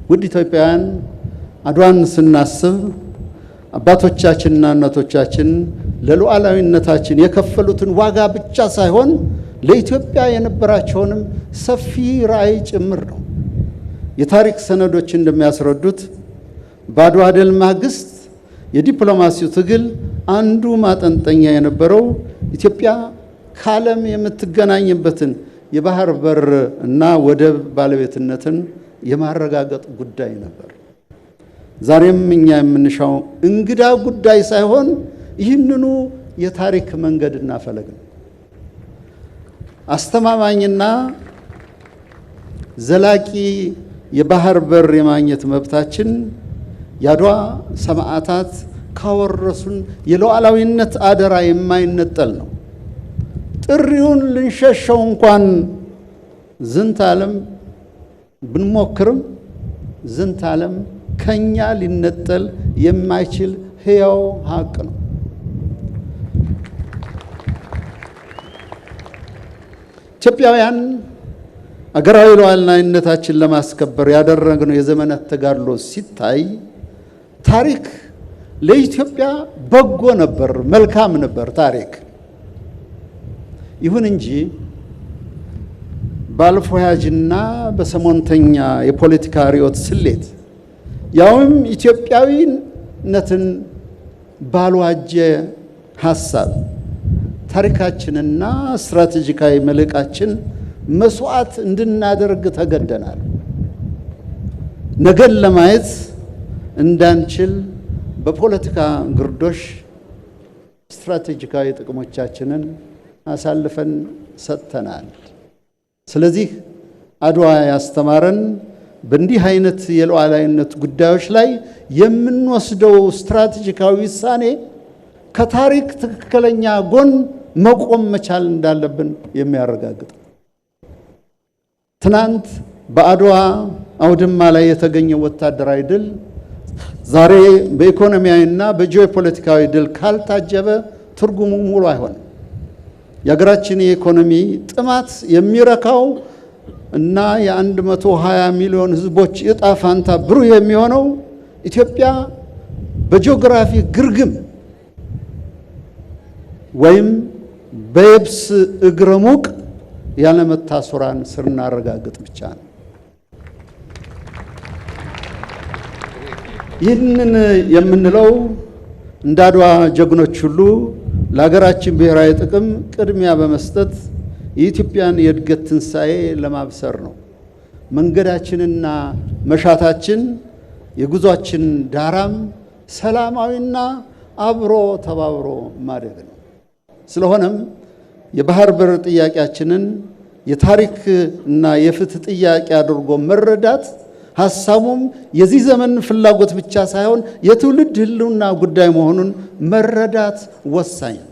ውድ ኢትዮጵያውያን አድዋን ስናስብ አባቶቻችንና እናቶቻችን ለሉዓላዊነታችን የከፈሉትን ዋጋ ብቻ ሳይሆን ለኢትዮጵያ የነበራቸውንም ሰፊ ራዕይ ጭምር ነው። የታሪክ ሰነዶች እንደሚያስረዱት በአድዋ ድል ማግስት የዲፕሎማሲው ትግል አንዱ ማጠንጠኛ የነበረው ኢትዮጵያ ከዓለም የምትገናኝበትን የባህር በር እና ወደብ ባለቤትነትን የማረጋገጥ ጉዳይ ነበር። ዛሬም እኛ የምንሻው እንግዳ ጉዳይ ሳይሆን ይህንኑ የታሪክ መንገድና ፈለግ ነው። አስተማማኝና ዘላቂ የባህር በር የማግኘት መብታችን የአድዋ ሰማዕታት ካወረሱን የሉዓላዊነት አደራ የማይነጠል ነው። ጥሪውን ልንሸሸው እንኳን ዝንተ ዓለም ብንሞክርም ዝንተ ዓለም ከኛ ሊነጠል የማይችል ሕያው ሀቅ ነው። ኢትዮጵያውያን አገራዊ ሉዓላዊነታችን ለማስከበር ያደረግነው የዘመናት ተጋድሎ ሲታይ ታሪክ ለኢትዮጵያ በጎ ነበር፣ መልካም ነበር ታሪክ። ይሁን እንጂ ባለፈ ያጅና በሰሞንተኛ የፖለቲካ ርዕዮት ስሌት ያውም ኢትዮጵያዊነትን ባልዋጀ ሐሳብ ታሪካችንና ስትራቴጂካዊ መልእቃችን መስዋዕት እንድናደርግ ተገደናል። ነገን ለማየት እንዳንችል በፖለቲካ ግርዶሽ ስትራቴጂካዊ ጥቅሞቻችንን አሳልፈን ሰጥተናል። ስለዚህ አድዋ ያስተማረን በእንዲህ አይነት የሉዓላዊነት ጉዳዮች ላይ የምንወስደው ስትራቴጂካዊ ውሳኔ ከታሪክ ትክክለኛ ጎን መቆም መቻል እንዳለብን የሚያረጋግጥ። ትናንት በአድዋ አውድማ ላይ የተገኘው ወታደራዊ ድል ዛሬ በኢኮኖሚያዊና በጂኦፖለቲካዊ ድል ካልታጀበ ትርጉሙ ሙሉ አይሆንም። የሀገራችን የኢኮኖሚ ጥማት የሚረካው እና የ120 ሚሊዮን ሕዝቦች ዕጣ ፋንታ ብሩህ የሚሆነው ኢትዮጵያ በጂኦግራፊ ግርግም ወይም በየብስ እግረ ሙቅ ያለመታሰሯን ስናረጋግጥ ብቻ ነው። ይህንን የምንለው እንደ አድዋ ጀግኖች ሁሉ ለሀገራችን ብሔራዊ ጥቅም ቅድሚያ በመስጠት የኢትዮጵያን የእድገት ትንሣኤ ለማብሰር ነው። መንገዳችንና መሻታችን የጉዟችን ዳራም ሰላማዊና አብሮ ተባብሮ ማደግ ነው። ስለሆነም የባህር በር ጥያቄያችንን የታሪክ እና የፍትህ ጥያቄ አድርጎ መረዳት ሐሳቡም የዚህ ዘመን ፍላጎት ብቻ ሳይሆን የትውልድ ህልውና ጉዳይ መሆኑን መረዳት ወሳኝ ነው።